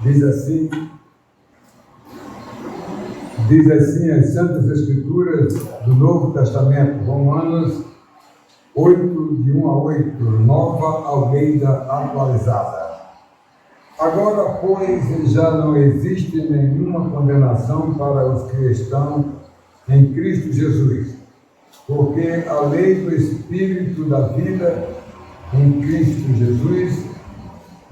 Diz assim as Santas Escrituras do Novo Testamento, Romanos 8, de 1 a 8, Nova Almeida Atualizada. Agora, pois, já não existe nenhuma condenação para os que estão em Cristo Jesus, porque a lei do Espírito da vida em Cristo Jesus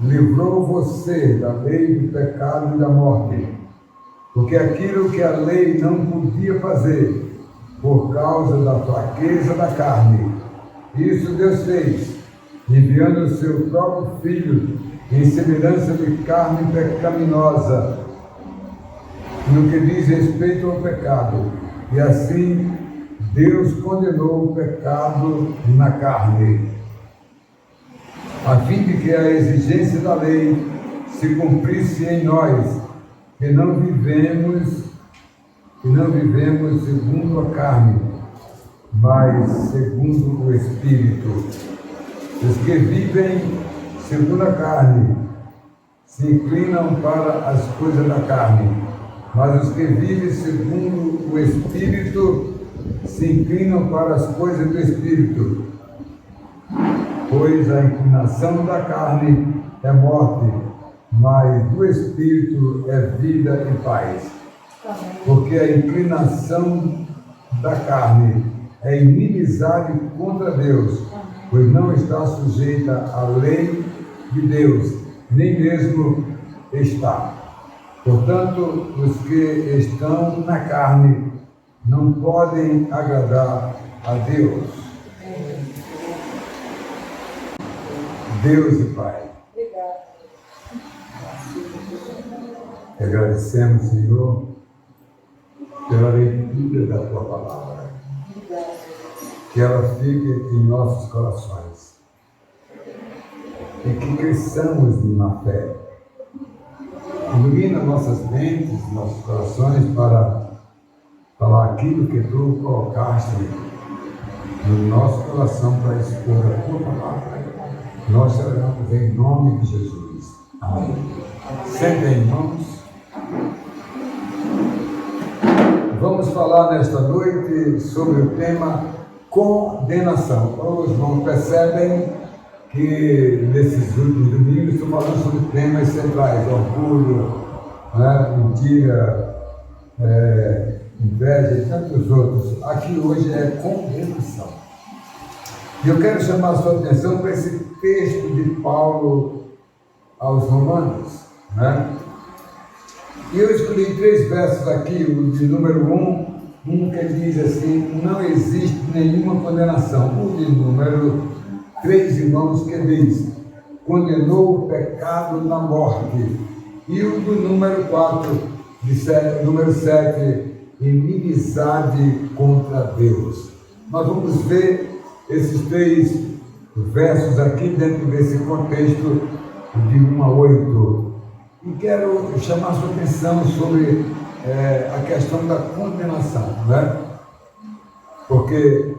livrou você da lei do pecado e da morte, porque aquilo que a lei não podia fazer por causa da fraqueza da carne, isso Deus fez, enviando o seu próprio Filho em semelhança de carne pecaminosa, no que diz respeito ao pecado, e assim Deus condenou o pecado na carne, a fim de que a exigência da lei se cumprisse em nós, que não vivemos segundo a carne, mas segundo o Espírito. Os que vivem segundo a carne se inclinam para as coisas da carne, mas os que vivem segundo o Espírito se inclinam para as coisas do Espírito. Pois a inclinação da carne é morte, mas do Espírito é vida e paz. Porque a inclinação da carne é inimizade contra Deus, pois não está sujeita à lei de Deus, nem mesmo está. Portanto, os que estão na carne não podem agradar a Deus. Deus e Pai. Agradecemos, Senhor, pela leitura da Tua Palavra. Que ela fique em nossos corações. E que cresçamos na fé. Ilumina nossas mentes, nossos corações para falar aquilo que Tu colocaste no nosso coração para expor a Tua Palavra. Nós oramos em nome de Jesus. Amém. Sentem, irmãos. Vamos falar nesta noite sobre o tema condenação. Os irmãos percebem que nesses últimos domingos estou falando sobre temas centrais: orgulho, mentira, inveja e tantos outros. Aqui hoje é condenação. E eu quero chamar a sua atenção para esse texto de Paulo aos Romanos, E eu escolhi 3 versos aqui, o de número 1 que diz assim: não existe nenhuma condenação. O de número 3, irmãos, que diz: condenou o pecado na morte. E o do número 4, número 7, inimizade contra Deus. Nós vamos ver esses 3 versos aqui dentro desse contexto de 1 a 8. E quero chamar a sua atenção sobre a questão da condenação, Porque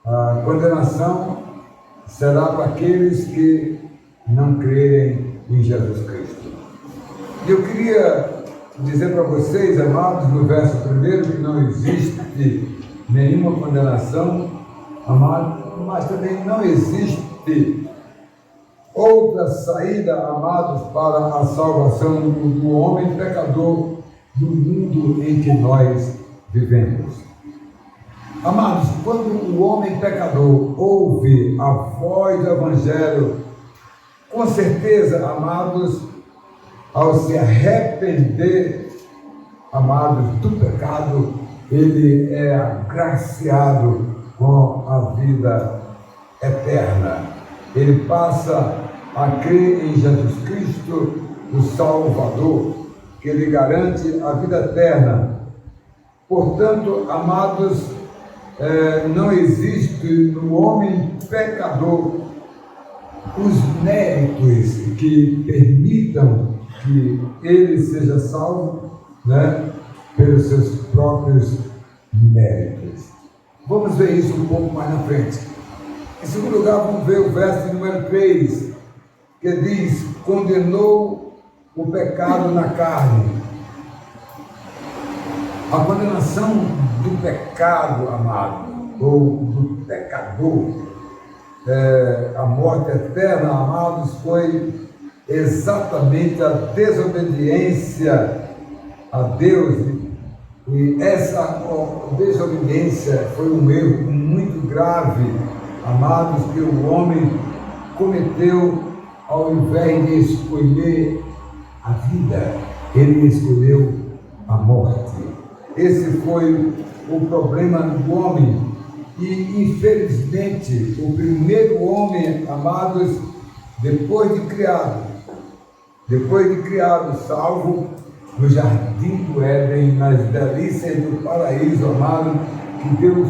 a condenação será para aqueles que não crerem em Jesus Cristo. E eu queria dizer para vocês, amados, no verso 1, que não existe nenhuma condenação, amados, mas também não existe outra saída, amados, para a salvação do homem pecador do mundo em que nós vivemos. Amados, quando o homem pecador ouve a voz do Evangelho, com certeza, amados, ao se arrepender, amados, do pecado, ele é agraciado com a vida eterna. Ele passa a crer em Jesus Cristo, o Salvador, que lhe garante a vida eterna. Portanto, amados, não existe no homem pecador os méritos que permitam que ele seja salvo, pelos seus próprios méritos. Vamos ver isso um pouco mais na frente. Em segundo lugar, vamos ver o verso número 3, que diz: condenou o pecado na carne. A condenação do pecado, amado, ou do pecador, a morte eterna, amados, foi exatamente a desobediência a Deus. E essa desobediência foi um erro muito grave, amados, que o homem cometeu. Ao invés de escolher a vida, ele escolheu a morte. Esse foi o problema do homem. E, infelizmente, o primeiro homem, amados, depois de criado, salvo no jardim do Éden, nas delícias do paraíso, amado, que Deus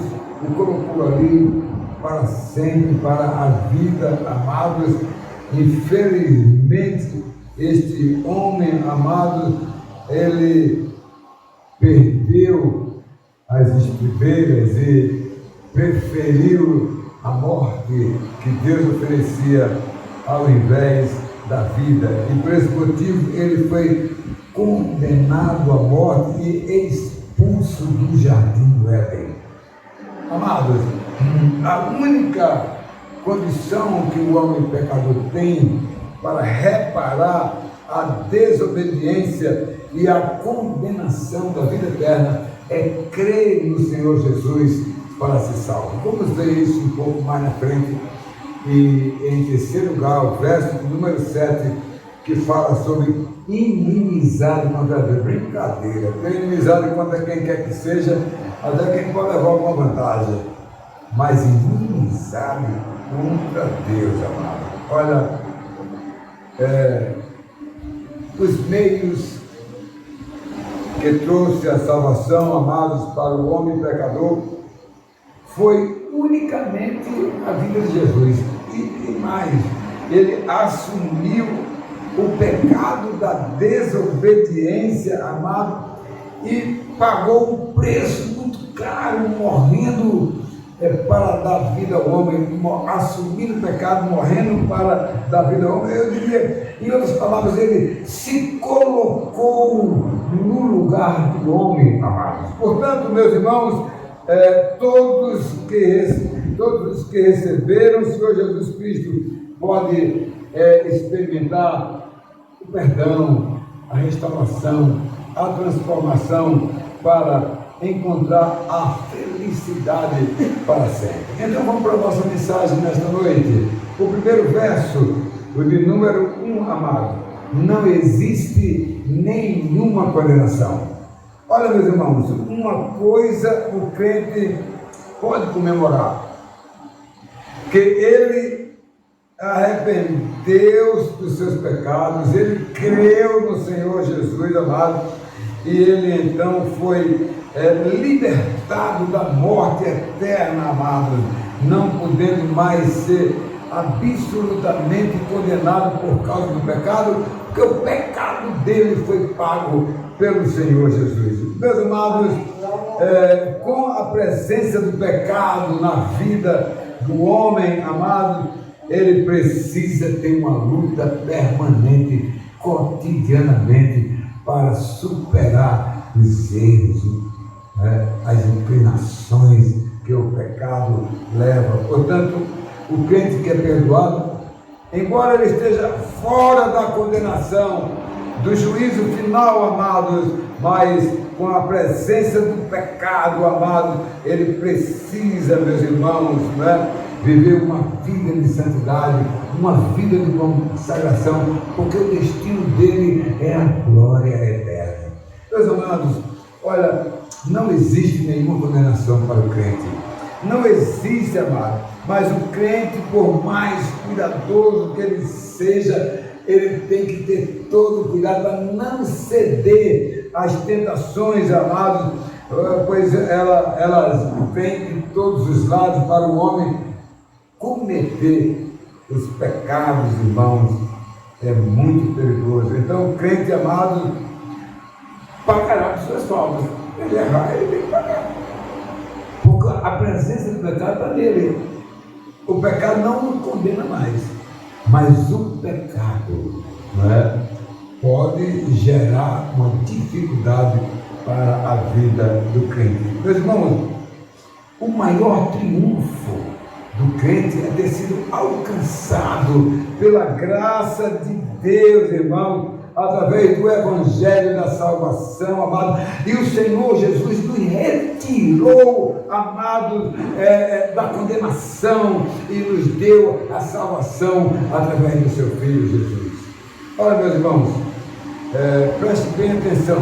o colocou ali para sempre, para a vida, amados. Infelizmente, este homem, amado, ele perdeu as estribeiras e preferiu a morte que Deus oferecia ao invés da vida. E por esse motivo ele foi condenado à morte e expulso do jardim do Éden. Amados, a única condição que o homem pecador tem para reparar a desobediência e a condenação da vida eterna é crer no Senhor Jesus para ser salvo. Vamos ver isso um pouco mais na frente. E em terceiro lugar, o verso número 7, que fala sobre inimizade contra Deus. Brincadeira, ter inimizade contra quem quer que seja, até quem pode levar alguma vantagem. Mas inimizade contra Deus, amado. Olha, os meios que trouxe a salvação, amados, para o homem pecador, foi unicamente a vida de Jesus. E mais, ele assumiu o pecado da desobediência, amado, e pagou um preço muito caro, morrendo para dar vida ao homem, assumindo o pecado, morrendo para dar vida ao homem. Eu diria, em outras palavras, ele se colocou no lugar do homem, amados. Portanto, meus irmãos, todos os que receberam o Senhor Jesus Cristo podem experimentar o perdão, a restauração, a transformação para encontrar a felicidade para sempre. Então vamos para a nossa mensagem nesta noite. O primeiro verso, o de número 1, amado: não existe nenhuma condenação. Olha, meus irmãos, uma coisa o crente pode comemorar, que ele arrependeu dos seus pecados, ele creu no Senhor Jesus, amado, e ele então foi libertado da morte eterna, amado, não podendo mais ser absolutamente condenado por causa do pecado, porque o pecado dele foi pago pelo Senhor Jesus. Meus amados, com a presença do pecado na vida do homem, amado, ele precisa ter uma luta permanente, cotidianamente, para superar os erros, as inclinações que o pecado leva. Portanto, o crente que é perdoado, embora ele esteja fora da condenação, do juízo final, amados, mas com a presença do pecado, amados, ele precisa, meus irmãos, viver uma vida de santidade, uma vida de consagração, porque o destino dele é a glória eterna. Meus amados, olha, não existe nenhuma condenação para o crente. Não existe, amado, mas o crente, por mais cuidadoso que ele seja, ele tem que ter todo o cuidado para não ceder às tentações, amados, pois elas vêm de todos os lados para o homem cometer os pecados, irmãos. É muito perigoso. Então, o crente, amado, pagará as suas faltas. Ele errar, ele tem que pagar, porque a presença do pecado está nele. O pecado não nos condena mais, mas o pecado pode gerar uma dificuldade para a vida do crente. Meus irmãos, o maior triunfo do crente é ter sido alcançado pela graça de Deus, irmão, através do Evangelho da salvação, amado. E o Senhor Jesus nos retirou, amado, da condenação e nos deu a salvação através do seu Filho Jesus. Olha, meus irmãos, preste bem atenção.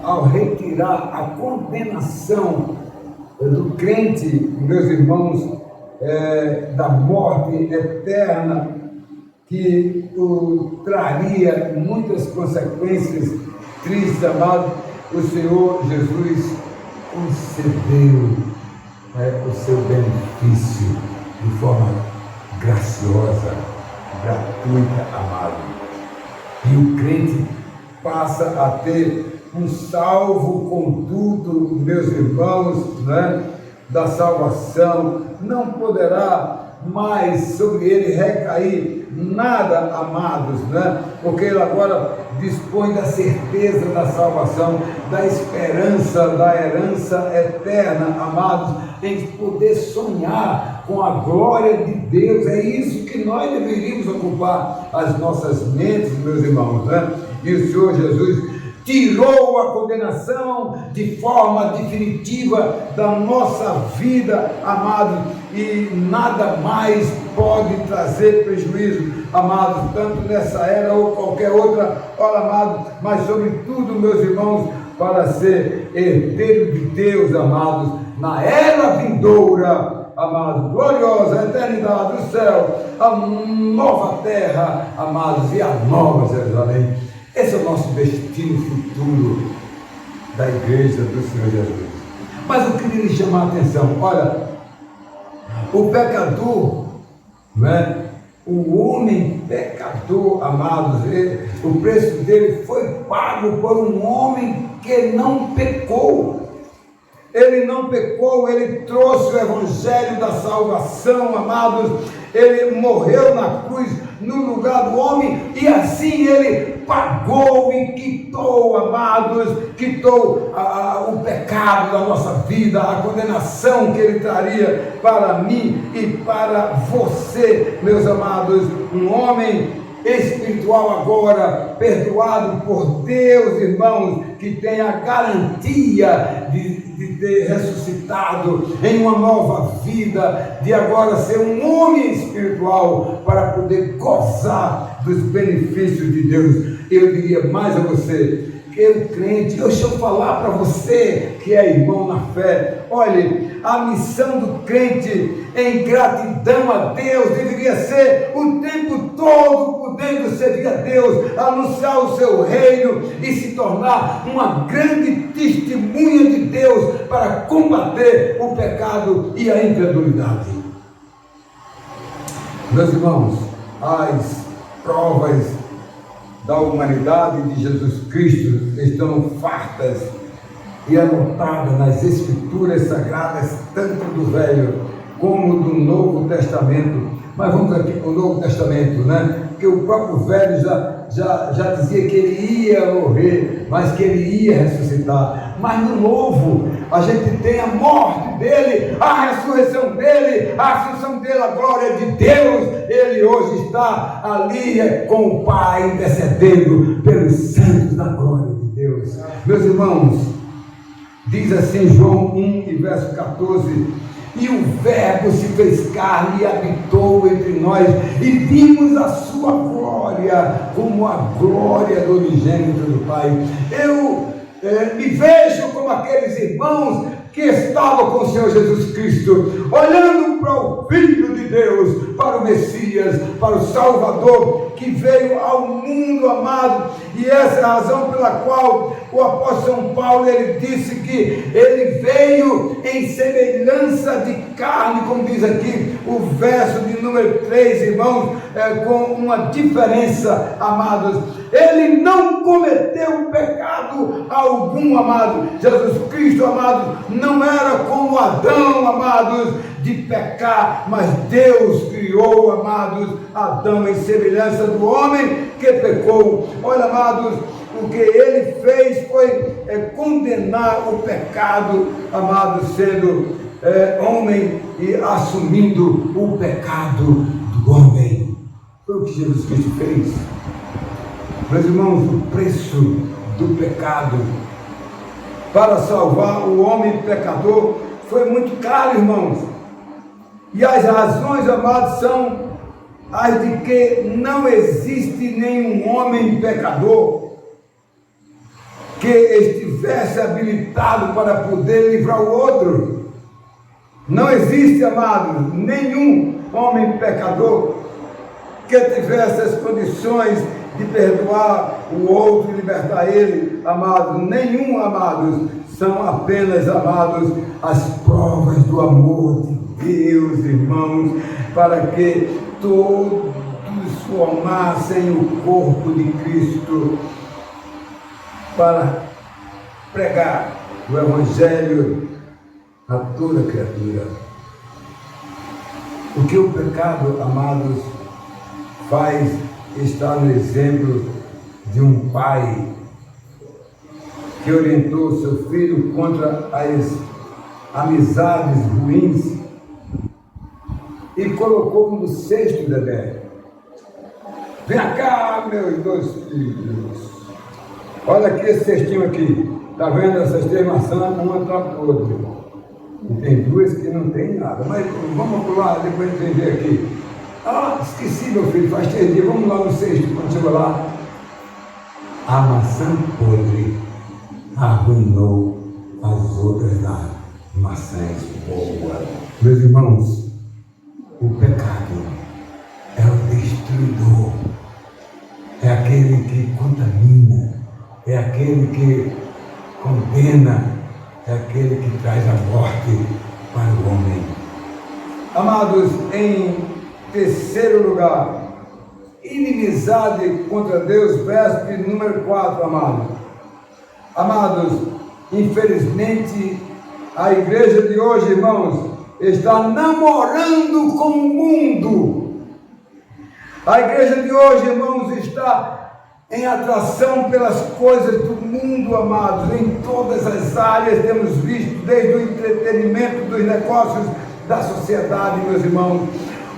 Ao retirar a condenação do crente, meus irmãos, da morte eterna, que traria muitas consequências tristes, amado, o Senhor Jesus concedeu o seu benefício de forma graciosa, gratuita, amado. E o crente passa a ter um salvo-conduto, meus irmãos, né, da salvação. Não poderá mais sobre ele recair nada, amados, né? Porque ele agora dispõe da certeza da salvação, da esperança, da herança eterna, amados, em poder sonhar com a glória de Deus. É isso que nós deveríamos ocupar as nossas mentes, meus irmãos, né? E o Senhor Jesus tirou a condenação de forma definitiva da nossa vida, amado, e nada mais pode trazer prejuízo, amados, tanto nessa era ou qualquer outra, olha, amado, mas sobretudo, meus irmãos, para ser herdeiro de Deus, amados, na era vindoura, amados, gloriosa, a eternidade, o céu, a nova terra, amados, e a nova Jerusalém. Esse é o nosso destino futuro da igreja do Senhor Jesus. Mas eu queria lhe chamar a atenção. Olha, o pecador, né? O homem pecador, amados, o preço dele foi pago por um homem que não pecou. Ele não pecou, ele trouxe o evangelho da salvação, amados. Ele morreu na cruz no lugar do homem e assim ele pagou e quitou, amados, quitou o pecado da nossa vida, a condenação que ele traria para mim e para você, meus amados. Um homem espiritual agora, perdoado por Deus, irmãos, que tem a garantia de ter ressuscitado em uma nova vida, de agora ser um homem espiritual para poder gozar dos benefícios de Deus. Eu diria mais a você, que o crente, deixa eu falar para você que é irmão na fé, olhe, a missão do crente em gratidão a Deus deveria ser o tempo todo podendo servir a Deus, anunciar o seu reino e se tornar uma grande testemunha de Deus para combater o pecado e a incredulidade. Meus irmãos, as provas da humanidade de Jesus Cristo estão fartas e anotadas nas Escrituras Sagradas, tanto do Velho como do Novo Testamento. Mas vamos aqui para o Novo Testamento, né? Porque o próprio Velho já dizia que ele ia morrer, mas que ele ia ressuscitar. Mas no Novo, a gente tem a morte dele, a ressurreição dele, a ascensão dele, a glória de Deus. Ele hoje está ali com o Pai, intercedendo pelos santos da glória de Deus. Meus irmãos, diz assim João 1 e verso 14: e o Verbo se fez carne e habitou entre nós, e vimos a sua glória, como a glória do unigênito do Pai. Eu me vejo como aqueles irmãos que estavam com o Senhor Jesus Cristo, olhando para o Filho de Deus, para o Messias, para o Salvador, que veio ao mundo, amado. E essa é a razão pela qual o apóstolo São Paulo, ele disse que ele veio em semelhança de carne, como diz aqui o verso de número 3, irmãos, com uma diferença, amados. Ele não cometeu pecado algum, amado. Jesus Cristo, amado, não era como Adão, amados, de pecar, mas Deus criou, amados, Adão em semelhança do homem que pecou. Olha, amados, o que ele fez foi condenar o pecado, amado, sendo homem e assumindo o pecado do homem. Foi o que Jesus Cristo fez. Meus irmãos, o preço do pecado para salvar o homem pecador foi muito caro, irmãos. E as razões, amados, são as de que não existe nenhum homem pecador que estivesse habilitado para poder livrar o outro. Não existe, amados, nenhum homem pecador que tivesse as condições de perdoar o outro e libertar ele, amados. Nenhum, amados, são apenas, amados, as provas do amor de Deus, irmãos, para que todos formassem o corpo de Cristo, para pregar o Evangelho a toda criatura. O que o pecado, amados, faz está no exemplo de um pai que orientou seu filho contra as amizades ruins e colocou como cesto bebê. Vem cá, meus dois filhos. Olha aqui esse cestinho aqui. Está vendo essas 3 maçãs? Uma atrás da outra. E tem 2 que não tem nada. Mas vamos pular, depois entender aqui. Ah, esqueci, meu filho, faz 3 dias. Vamos lá no sexto. Quando chegou lá, a maçã podre arruinou as outras maçãs boas. Meus irmãos, o pecado é o destruidor, é aquele que contamina, é aquele que condena, é aquele que traz a morte para o homem. Amados, em terceiro lugar, inimizade contra Deus, verso de número 4, amados. Amados, infelizmente, a igreja de hoje, irmãos, está namorando com o mundo. A igreja de hoje, irmãos, está em atração pelas coisas do mundo, amados. Em todas as áreas temos visto, desde o entretenimento, dos negócios da sociedade, meus irmãos.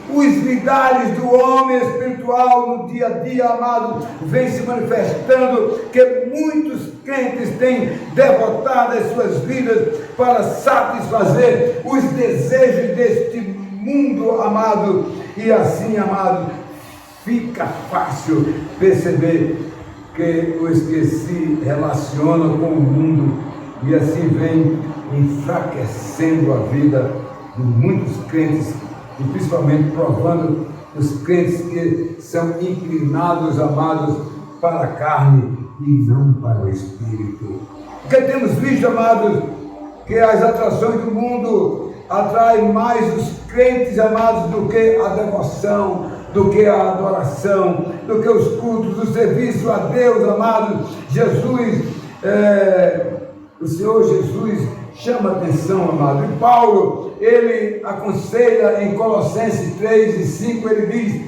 Os milhares do homem espiritual no dia a dia, amado, vem se manifestando, que muitos crentes têm devotado as suas vidas para satisfazer os desejos deste mundo, amado. E assim, amado, fica fácil perceber que os que se relacionam com o mundo e assim vem enfraquecendo a vida de muitos crentes, e principalmente provando os crentes que são inclinados, amados, para a carne e não para o Espírito. Porque temos visto, amados, que as atrações do mundo atraem mais os crentes, amados, do que a devoção, do que a adoração, do que os cultos, o serviço a Deus, amados. Jesus, o Senhor Jesus chama atenção, amado. E Paulo, ele aconselha em Colossenses 3 e 5, ele diz: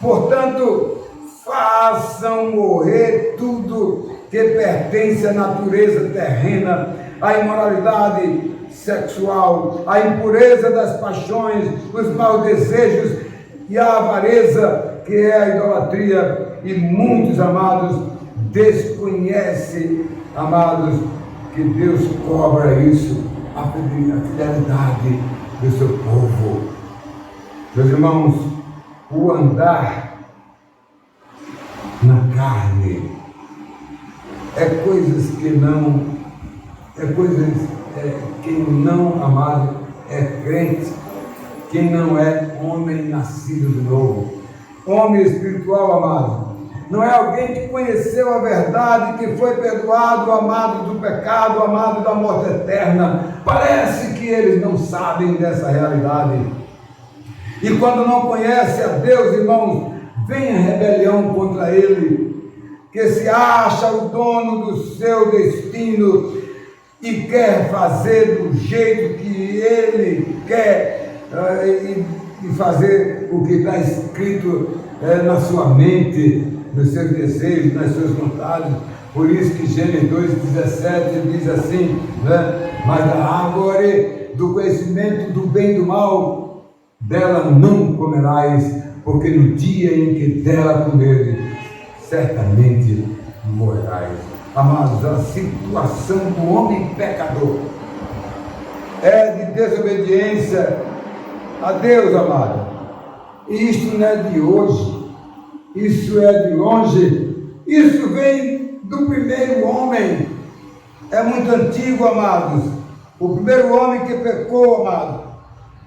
portanto, façam morrer tudo que pertence à natureza terrena, a imoralidade sexual, a impureza das paixões, os maus desejos e a avareza, que é a idolatria. E muitos, amados, desconhecem, amados, que Deus cobra isso, a fidelidade do seu povo. Meus irmãos, o andar na carne quem não, amado, é crente, quem não é homem nascido de novo. Homem espiritual, amado, não é alguém que conheceu a verdade, que foi perdoado, amado, do pecado, amado, da morte eterna. Parece que eles não sabem dessa realidade. E quando não conhece a Deus, irmãos, vem a rebelião contra ele, que se acha o dono do seu destino e quer fazer do jeito que ele quer e fazer o que está escrito na sua mente, nos seus desejos, nas suas vontades. Por isso que Gênesis 2,17 diz assim, né? Mas da árvore do conhecimento do bem e do mal, dela não comerás, porque no dia em que dela comeres, certamente morrais. Amados, a situação do homem pecador é de desobediência a Deus, amado. E isto não é de hoje, isso é de longe, isso vem do primeiro homem, é muito antigo, amados. O primeiro homem que pecou, amado,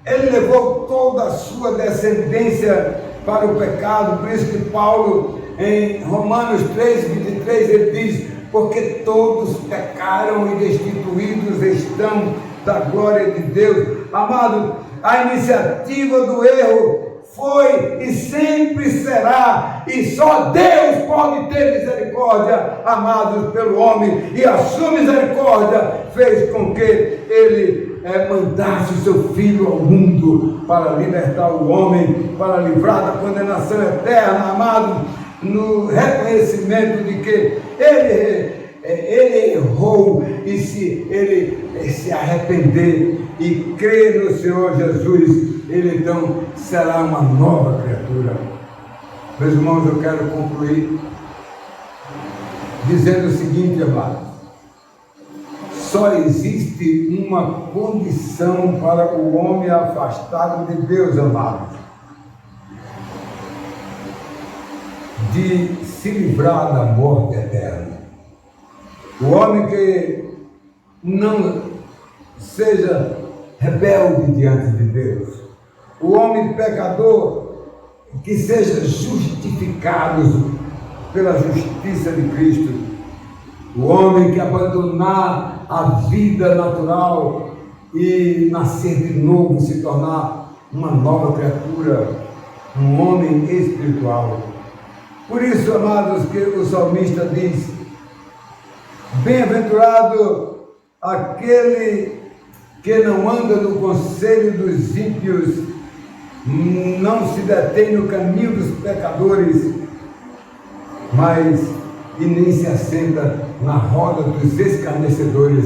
ele levou toda a sua descendência para o pecado. Por isso que Paulo, em Romanos 3,23, ele diz: porque todos pecaram e destituídos estão da glória de Deus. Amado, a iniciativa do erro foi e sempre será, e só Deus pode ter misericórdia, amados, pelo homem, e a sua misericórdia fez com que ele mandasse o seu Filho ao mundo para libertar o homem, para livrar da condenação eterna, amado, no reconhecimento de que ele errou, e se ele se arrepender e crer no Senhor Jesus, ele então será uma nova criatura. Meus irmãos, eu quero concluir dizendo o seguinte, amados: só existe uma condição para o homem afastado de Deus, amados, de se livrar da morte eterna. O homem que não seja rebelde diante de Deus, o homem pecador que seja justificado pela justiça de Cristo, o homem que abandonar a vida natural e nascer de novo, se tornar uma nova criatura, um homem espiritual. Por isso, amados, que o salmista diz: bem-aventurado aquele que não anda no conselho dos ímpios, não se detém no caminho dos pecadores, mas e nem se assenta na roda dos escarnecedores.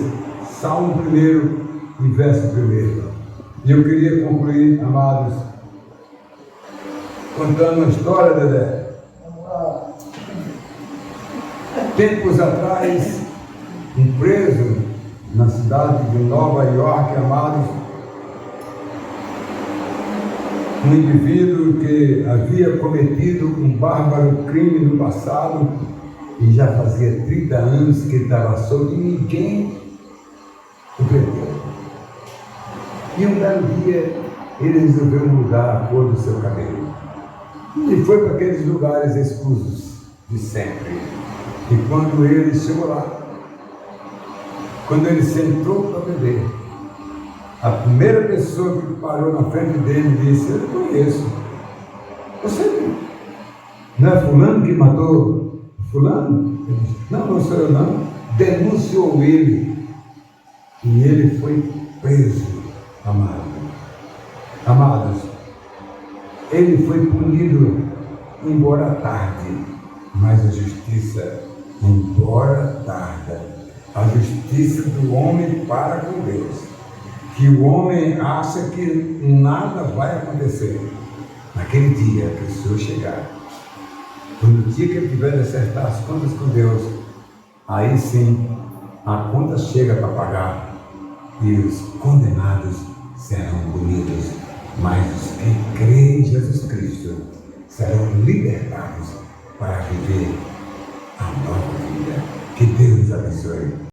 Salmo 1 e verso 1. E eu queria concluir, amados, contando uma história, Dedé. Tempos atrás, um preso na cidade de Nova York, amados, um indivíduo que havia cometido um bárbaro crime no passado, e já fazia 30 anos que ele estava solto e ninguém o prendeu. E um belo dia ele resolveu mudar a cor do seu cabelo e foi para aqueles lugares exclusos de sempre. E quando ele chegou lá, quando ele sentou para beber, a primeira pessoa que parou na frente dele disse: eu conheço. Você não é fulano que matou fulano? Ele disse: não, não sou eu não. Denunciou ele. E ele foi preso, amados. Ele foi punido, embora tarde, mas a justiça, embora tarda, a justiça do homem para com Deus, que o homem acha que nada vai acontecer, naquele dia que o Senhor chegar, quando o dia que ele tiver de acertar as contas com Deus, aí sim a conta chega para pagar e os condenados serão punidos, mas os que creem em Jesus Cristo serão libertados para viver a nova vida. Que Deus nos abençoe.